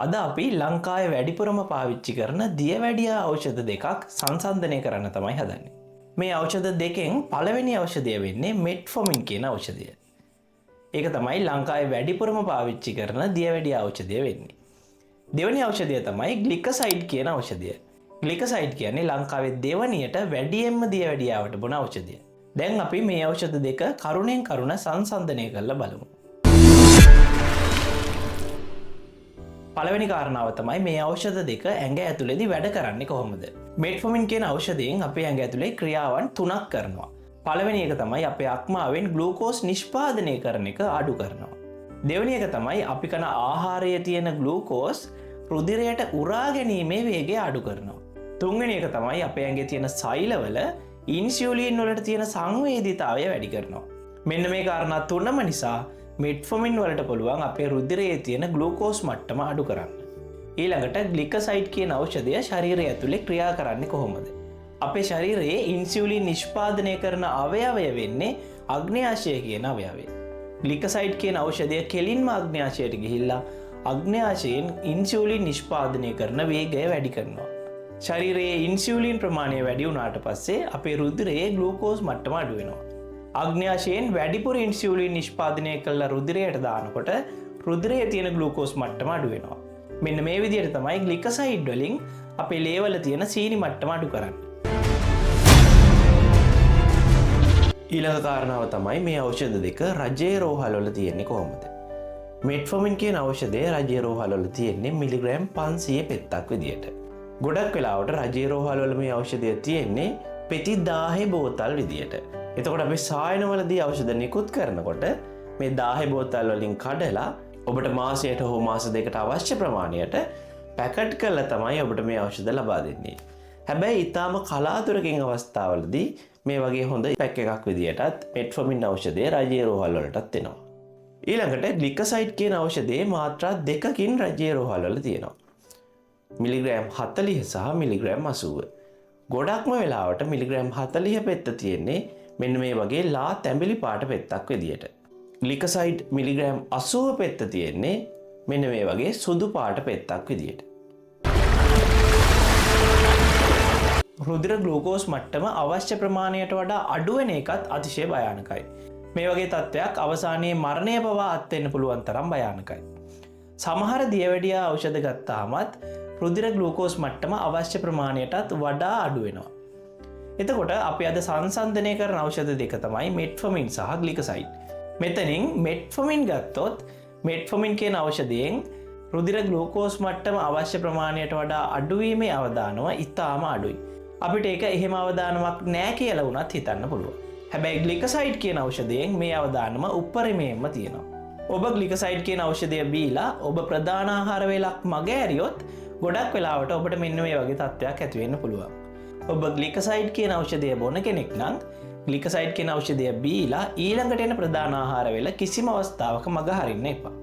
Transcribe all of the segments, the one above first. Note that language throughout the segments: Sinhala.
අද අපි ලංකාවේ වැඩිපුරම පාවිච්චි කරන දියවැඩියා ඖෂධ දෙකක් සංසන්දනය කරන්න තමයි හදන්නේ. මේ ඖෂධ දෙකෙන් පළවෙනි ඖෂධය වෙන්නේ මෙට්ෆෝමින් කියන ඖෂධය. ඒක තමයි ලංකාවේ වැඩිපුරම පාවිච්චි කරන දියවැඩියා ඖෂධය වෙන්නේ. දෙවෙනි ඖෂධය තමයි ග්ලිකසයිඩ් කියන ඖෂධය. ග්ලිකසයිඩ් කියන්නේ ලංකාවේ දෙවනියට වැඩියෙන්ම දියවැඩියාවට බොන ඖෂධය. දැන් අපි මේ ඖෂධ දෙක කරුණෙන් කරුණ සංසන්දනය කරලා බලමු. පළවෙනි කාරණාව තමයි මේ ඖෂධ දෙක ඇඟ ඇතුලේදී වැඩ කරන්නේ කොහොමද? මෙට්ෆෝමින් කියන ඖෂධයෙන් අපේ ඇඟ ඇතුලේ ක්‍රියාවන් තුනක් කරනවා. පළවෙනි එක තමයි අපේ අක්මාවෙන් ග්ලූකෝස් නිෂ්පාදනය කරන එක අඩු කරනවා. දෙවෙනි එක තමයි අපි කන ආහාරයේ තියෙන ග්ලූකෝස් රුධිරයට උරා ගැනීමේ වේගය අඩු කරනවා. තුන්වෙනි එක තමයි අපේ ඇඟේ තියෙන සෛලවල ඉන්සියුලින් වලට තියෙන සංවේදීතාවය වැඩි කරනවා. මෙන්න මේ කාරණා තුනම නිසා මෙට්ෆෝමින් වලට පුළුවන් අපේ රුධිරයේ තියෙන ග්ලූකෝස් මට්ටම අඩු කරන්න. ඊළඟට ග්ලිකසයිඩ් කියන ඖෂධය ශරීරය ඇතුලේ ක්‍රියා කරන්නේ කොහොමද? අපේ ශරීරයේ ඉන්සියුලින් නිෂ්පාදනය කරන අවයවය වෙන්නේ අග්න්‍යාශය කියන අවයවය. ග්ලිකසයිඩ් කියන ඖෂධය කෙලින්ම අග්න්‍යාශයට ගිහිල්ලා අග්න්‍යාශයෙන් ඉන්සියුලින් නිෂ්පාදනය කරන වේගය වැඩි කරනවා. ශරීරයේ ඉන්සියුලින් ප්‍රමාණය වැඩි වුණාට පස්සේ අපේ රුධිරයේ ග්ලූකෝස් මට්ටම අඩු වෙනවා. අග්න්‍යාශයෙන් වැඩිපුර ඉන්සියුලින් නිෂ්පාදනය කළ රුධිරයට දානකොට රුධිරයේ තියෙන ග්ලූකෝස් මට්ටම අඩු වෙනවා. මෙන්න මේ විදිහට තමයි ග්ලිකසයිඩ් වලින් අපේ ලේවල තියෙන සීනි මට්ටම අඩු කරන්නේ. ඊළඟ කාරණාව තමයි මේ ඖෂධ දෙක රජයේ රෝහල් වල තියෙන්නේ කොහොමද? මෙට්ෆෝමින් කියන ඖෂධය රජයේ රෝහල් වල තියෙන්නේ මිලිග්‍රෑම් 500 පෙත්තක් විදියට. ගොඩක් වෙලාවට රජයේ රෝහල් වල මේ ඖෂධය තියෙන්නේ පෙති 1000 බෝතල් විදියට. එතකොට අපි සායනවලදී ඖෂධ නිකුත් කරනකොට මේ 1000 බෝතල් වලින් කඩලා ඔබට මාසයට හෝ මාස දෙකකට අවශ්‍ය ප්‍රමාණයට පැකට් කරලා තමයි ඔබට මේ ඖෂධ ලබා දෙන්නේ. හැබැයි ඊටාම කලාතුරකින් අවස්ථාවලදී මේ වගේ හොඳ පැක් එකක් විදියටත් මෙට්ෆෝමින් ඖෂධය රජයේ රෝහල් වලටත් එනවා. ඊළඟට ග්ලිකසයිඩ් කියන ඖෂධයේ මාත්‍රා දෙකකින් රජයේ රෝහල් වල තියෙනවා. මිලිග්‍රෑම් 40 සහ මිලිග්‍රෑම් 80. ගොඩක්ම වෙලාවට මිලිග්‍රෑම් 40 පෙත්ත තියෙන්නේ මෙන්න මේ වගේ ලා තැඹිලි පාට පෙත්තක් විදියට. ග්ලිකසයිඩ් මිලිග්‍රෑම් 80 පෙත්ත තියෙන්නේ මෙන්න මේ වගේ සුදු පාට පෙත්තක් විදියට. රුධිර ග්ලූකෝස් මට්ටම අවශ්‍ය ප්‍රමාණයට වඩා අඩු වෙන එකත් අතිශය භයානකයි. මේ වගේ තත්ත්වයක් අවසානයේ මරණය පවා අත්වෙන්න පුළුවන් තරම් භයානකයි. සමහර දියවැඩියා ඖෂධ ගත්තාමත් රුධිර ග්ලූකෝස් මට්ටම අවශ්‍ය ප්‍රමාණයටත් වඩා අඩු වෙනවා. එතකොට අපි අද සංසන්දනය කරන ඖෂධ දෙක තමයි මෙට්ෆෝමින් සහ ග්ලිකසයිඩ්. මෙතනින් මෙට්ෆෝමින් ගත්තොත් මෙට්ෆෝමින් කියන ඖෂධයෙන් රුධිර ග්ලූකෝස් මට්ටම අවශ්‍ය ප්‍රමාණයට වඩා අඩුවීමේ අවදානම ඉතාම අඩුයි. අපිට ඒක එහෙම අවදානමක් නෑ කියලා වුණත් හිතන්න පුළුවන්. හැබැයි ග්ලිකසයිඩ් කියන ඖෂධයෙන් මේ අවදානම උපරිමයෙන්ම තියෙනවා. ඔබ ග්ලිකසයිඩ් කියන ඖෂධය බීලා ඔබ ප්‍රධාන ආහාර වේලක් මග ඇරියොත් ගොඩක් වෙලාවට ඔබට මෙන්න මේ වගේ තත්ත්වයක් ඇති වෙන්න පුළුවන්. ඔබ ග්ලිකසයිඩ් කියන ඖෂධය බොන කෙනෙක් නම් ග්ලිකසයිඩ් කියන ඖෂධය බීලා ඊළඟට එන ප්‍රධාන ආහාර වේල කිසිම අවස්ථාවක මග හරින්න එපා.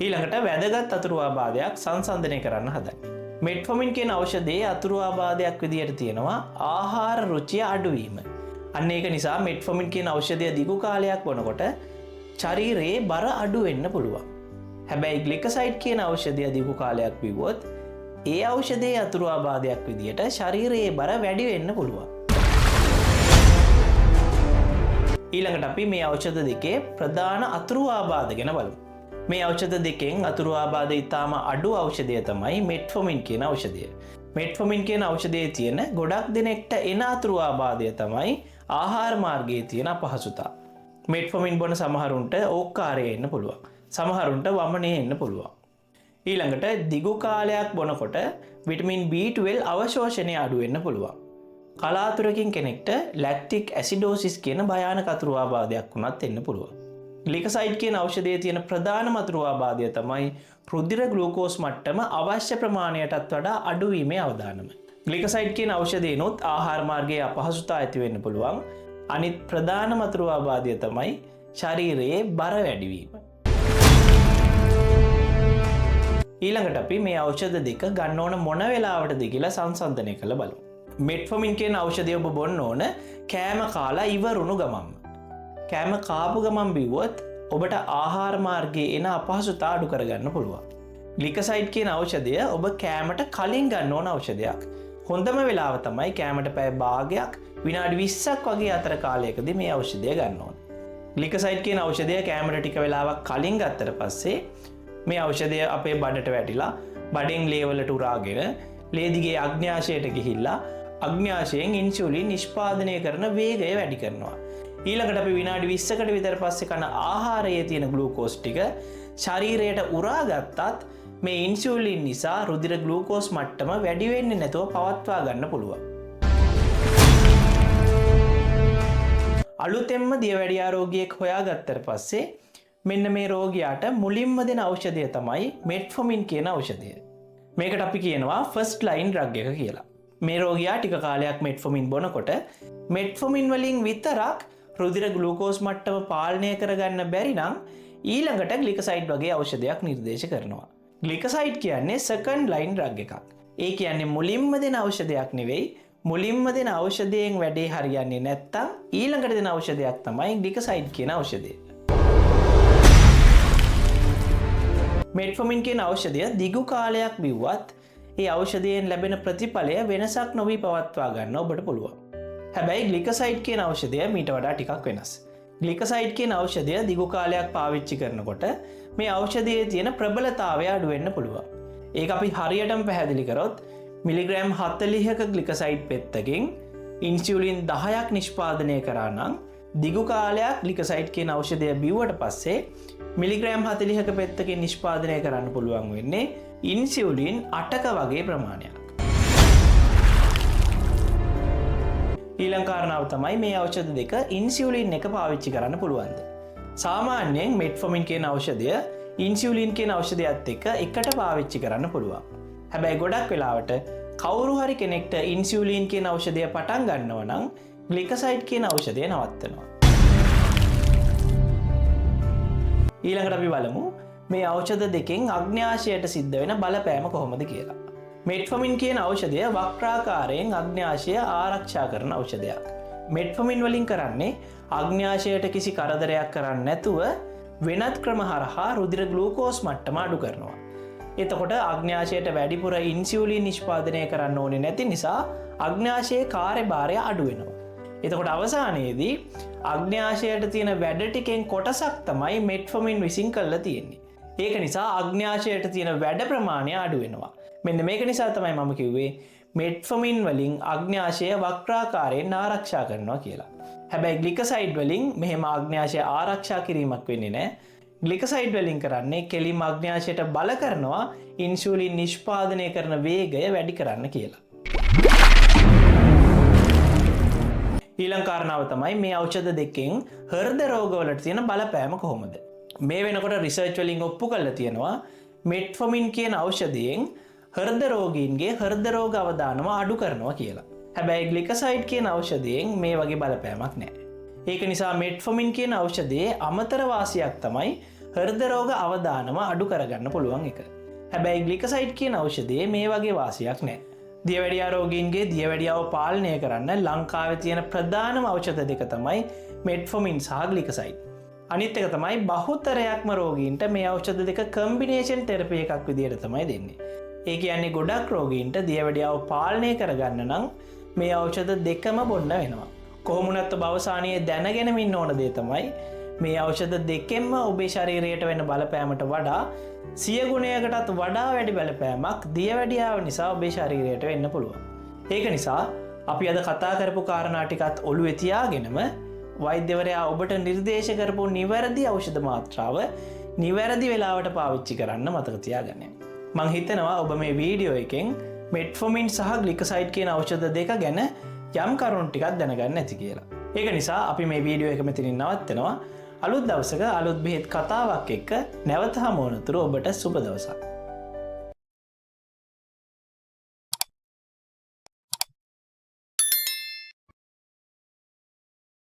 ඊළඟට වැදගත් අතුරු ආබාධයක් සංසන්දනය කරන්න හදන්නේ. මෙට්ෆෝමින් කියන ඖෂධයේ අතුරු ආබාධයක් විදියට තියෙනවා ආහාර රුචිය අඩුවීම. අන්න ඒක නිසා මෙට්ෆෝමින් කියන ඖෂධය දිගු කාලයක් බොනකොට ශරීරයේ බර අඩු වෙන්න පුළුවන්. හැබැයි ග්ලිකසයිඩ් කියන ඖෂධය දිගු කාලයක් බිව්වොත් ඒ ඖෂධයේ අතුරු ආබාධයක් විදියට ශරීරයේ බර වැඩි වෙන්න පුළුවන්. ඊළඟට අපි මේ ඖෂධ දෙකේ ප්‍රධාන අතුරු ආබාධ ගැන බලමු. මේ ඖෂධ දෙකෙන් අතුරු ආබාධ ඉතාම අඩු ඖෂධය තමයි මෙට්ෆෝමින් කියන ඖෂධය. මෙට්ෆෝමින් කියන ඖෂධයේ තියෙන ගොඩක් දෙනෙක්ට එන අතුරු ආබාධය තමයි ආහාර මාර්ගයේ තියෙන අපහසුතා. මෙට්ෆෝමින් බොන සමහරුන්ට ඕක්කාරය එන්න පුළුවන්. සමහරුන්ට වමනේ එන්න පුළුවන්. ඊළඟට දිගු කාලයක් බොනකොට විටමින් B12 අවශෝෂණය අඩු වෙන්න පුළුවන්. කලාතුරකින් කෙනෙක්ට ලැක්ටික් ඇසිඩෝසිස් කියන භයානක අතුරු ආබාධයක් වුණත් එන්න පුළුවන්. ග්ලිකසයිඩ් කියන ඖෂධයේ තියෙන ප්‍රධානම අතුරු ආබාධය තමයි රුධිර ග්ලූකෝස් මට්ටම අවශ්‍ය ප්‍රමාණයටත් වඩා අඩු වීමේ අවදානම. ග්ලිකසයිඩ් කියන ඖෂධයනොත් ආහාර මාර්ගයේ අපහසුතා ඇති වෙන්න පුළුවන්. අනිත් ප්‍රධානම අතුරු ආබාධය තමයි ශරීරයේ බර වැඩි වීම. ඊළඟට අපි මේ ඖෂධ දෙක ගන්න ඕන මොන වෙලාවටද කියලා සංසන්දනය කරලා බලමු. මෙට්ෆෝමින් කියන ඖෂධය ඔබ බොන්න ඕන කෑම කාලා ඉවරුණු ගමන්ම. කෑම කාපු ගමන් බිව්වොත් ඔබට ආහාර මාර්ගයේ එන අපහසුතා අඩු කරගන්න පුළුවන්. ග්ලිකසයිඩ් කියන ඖෂධය ඔබ කෑමට කලින් ගන්න ඕන ඖෂධයක්. හොඳම වෙලාව තමයි කෑමට පැය භාගයක් විනාඩි 20ක් වගේ අතර කාලයකදී මේ ඖෂධය ගන්න ඕන. ග්ලිකසයිඩ් කියන ඖෂධය කෑමට ටික වෙලාවක් කලින් ගත්තට පස්සේ මේ ඖෂධය අපේ බඩට වැටිලා බඩෙන් ලේ වලට උරාගෙන ලේ දිගේ අග්න්‍යාශයට ගිහිල්ලා අග්න්‍යාශයෙන් ඉන්සියුලින් නිෂ්පාදනය කරන වේගය වැඩි කරනවා. ඊළඟට අපි විනාඩි 20කට විතර පස්සේ කන ආහාරයේ තියෙන ග්ලූකෝස් ටික ශරීරයට උරා ගත්තත් මේ ඉන්සියුලින් නිසා රුධිර ග්ලූකෝස් මට්ටම වැඩි වෙන්නේ නැතුව පවත්වා ගන්න පුළුවන්. අලුතෙන්ම දියවැඩියා රෝගියෙක් හොයාගත්තට පස්සේ මෙන්න මේ රෝගියාට මුලින්ම දෙන ඖෂධය තමයි මෙට්ෆෝමින් කියන ඖෂධය. මේකට අපි කියනවා ෆස්ට් ලයින් ඩ්‍රග් එක කියලා. මේ රෝගියා ටික කාලයක් මෙට්ෆෝමින් බොනකොට මෙට්ෆෝමින් වලින් විතරක් රුධිර ග්ලූකෝස් මට්ටම පාලනය කරගන්න බැරි නම් ඊළඟට ග්ලිකසයිඩ් වගේ ඖෂධයක් නිර්දේශ කරනවා. ග්ලිකසයිඩ් කියන්නේ සෙකන්ඩ් ලයින් ඩ්‍රග් එකක්. ඒ කියන්නේ මුලින්ම දෙන ඖෂධයක් නෙවෙයි, මුලින්ම දෙන ඖෂධයෙන් වැඩේ හරියන්නේ නැත්තම් ඊළඟට දෙන ඖෂධයක් තමයි ග්ලිකසයිඩ් කියන ඖෂධය. මෙට්ෆෝමින් කියන ඖෂධය දිගු කාලයක් බිව්වත් ඒ ඖෂධයෙන් ලැබෙන ප්‍රතිඵලය වෙනසක් නොවී පවත්වා ගන්න ඔබට පුළුවන්. හැබැයි ග්ලිකසයිඩ් කියන ඖෂධය මීට වඩා ටිකක් වෙනස්. ග්ලිකසයිඩ් කියන ඖෂධය දිගු කාලයක් පාවිච්චි කරනකොට මේ ඖෂධයේ තියෙන ප්‍රබලතාවය අඩු වෙන්න පුළුවන්. ඒක අපි හරියටම පැහැදිලි කරොත් මිලිග්‍රෑම් 40ක ග්ලිකසයිඩ් පෙත්තකින් ඉන්සියුලින් 10ක් නිෂ්පාදනය කරා නම් දිගු කාලයක් ග්ලිකසයිඩ් කියන ඖෂධය බිව්වට පස්සේ මිලිග්‍රෑම් 40ක පෙත්තකින් නිෂ්පාදනය කරන්න පුළුවන් වෙන්නේ ඉන්සියුලින් 8ක වගේ ප්‍රමාණයක්. ඊළඟ කාරණාව තමයි මේ ඖෂධ දෙක ඉන්සියුලින් එක පාවිච්චි කරන්න පුළුවන්ද? සාමාන්‍යයෙන් මෙට්ෆෝමින් කියන ඖෂධය ඉන්සියුලින් කියන ඖෂධයත් එක්ක එකට පාවිච්චි කරන්න පුළුවන්. හැබැයි ගොඩක් වෙලාවට කවුරු හරි කෙනෙක්ට ඉන්සියුලින් කියන ඖෂධය පටන් ගන්නවා නම් ග්ලිකසයිඩ් කියන ඖෂධය නවත්තනවා. ඊළඟට අපි බලමු මේ ඖෂධ දෙකෙන් අග්න්‍යාශයට සිද්ධ වෙන බලපෑම කොහොමද කියලා. මෙට්ෆෝමින් කියන ඖෂධය වක්‍රාකාරයෙන් අග්න්‍යාශය ආරක්ෂා කරන ඖෂධයක්. මෙට්ෆෝමින් වලින් කරන්නේ අග්න්‍යාශයට කිසි කරදරයක් කරන්නේ නැතුව වෙනත් ක්‍රම හරහා රුධිර ග්ලූකෝස් මට්ටම අඩු කරනවා. එතකොට අග්න්‍යාශයට වැඩිපුර ඉන්සියුලින් නිෂ්පාදනය කරන්න ඕනේ නැති නිසා අග්න්‍යාශයේ කාර්යභාරය අඩු වෙනවා. එතකොට අවසානයේදී අග්න්‍යාශයට තියෙන වැඩ ටිකෙන් කොටසක් තමයි මෙට්ෆෝමින් විසින් කරලා තියෙන්නේ. ඒක නිසා අග්න්‍යාශයට තියෙන වැඩ ප්‍රමාණය අඩු වෙනවා. මෙන්න මේක නිසා තමයි මම කිව්වේ මෙට්ෆෝමින් වලින් අග්න්‍යාශය වක්‍රාකාරයෙන් ආරක්ෂා කරනවා කියලා. හැබැයි ග්ලිකසයිඩ් වලින් මෙහෙම අග්න්‍යාශය ආරක්ෂා කිරීමක් වෙන්නේ නැහැ. ග්ලිකසයිඩ් වලින් කරන්නේ කෙලින්ම අග්න්‍යාශයට බල කරනවා ඉන්සියුලින් නිෂ්පාදනය කරන වේගය වැඩි කරන්න කියලා. ඊළඟ කාරණාව තමයි මේ ඖෂධ දෙකෙන් හෘද රෝගවලට තියෙන බලපෑම කොහොමද? මේ වෙනකොට රිසර්ච් වලින් ඔප්පු කරලා තියෙනවා මෙට්ෆෝමින් කියන ඖෂධයෙන් හෘද රෝගීන්ගේ හෘද රෝග අවදානම අඩු කරනවා කියලා. හැබැයි ග්ලිකසයිඩ් කියන ඖෂධයෙන් මේ වගේ බලපෑමක් නැහැ. ඒක නිසා මෙට්ෆෝමින් කියන ඖෂධයේ අමතර වාසියක් තමයි හෘද රෝග අවදානම අඩු කරගන්න පුළුවන් එක. හැබැයි ග්ලිකසයිඩ් කියන ඖෂධයේ මේ වගේ වාසියක් නැහැ. දියවැඩියා රෝගීන්ගේ දියවැඩියාව පාලනය කරන්න ලංකාවේ තියෙන ප්‍රධානම ඖෂධ දෙක තමයි මෙට්ෆෝමින් සහ ග්ලිකසයිඩ්. අනිත් එක තමයි බහුතරයක්ම රෝගීන්ට මේ ඖෂධ දෙක කම්බිනේෂන් තෙරපි එකක් විදිහට තමයි දෙන්නේ. ඒ කියන්නේ ගොඩක් රෝගීන්ට දියවැඩියාව පාලනය කරගන්න නම් මේ ඖෂධ දෙකම බොන්න වෙනවා. කොහොමුණත් ඔබ අවසානයේ දැනගෙනම ඉන්න ඕන දේ තමයි මේ ඖෂධ දෙකෙන්ම ඔබේ ශරීරයට වෙන බලපෑමට වඩා 100 ගුණයකටත් වඩා වැඩි බලපෑමක් දියවැඩියාව නිසා ඔබේ ශරීරයට වෙන්න පුළුවන්. ඒක නිසා අපි අද කතා කරපු කාරණා ටිකත් ඔළුවේ තියාගෙනම වෛද්‍යවරයා ඔබට නිර්දේශ කරපු නිවැරදි ඖෂධ මාත්‍රාව නිවැරදි වෙලාවට පාවිච්චි කරන්න මතක තියාගන්න. මං හිතනවා ඔබ මේ වීඩියෝ එකෙන් මෙට්ෆෝමින් සහ ග්ලිකසයිඩ් කියන ඖෂධ දෙක ගැන යම් කරුණු ටිකක් දැනගන්න ඇති කියලා. ඒක නිසා අපි මේ වීඩියෝ එක මෙතනින් නවත්තනවා. අලුත් දවසක අලුත් බෙහෙත් කතාවක් එක්ක නැවත හමු වනතුරු ඔබට සුබ දවසක්.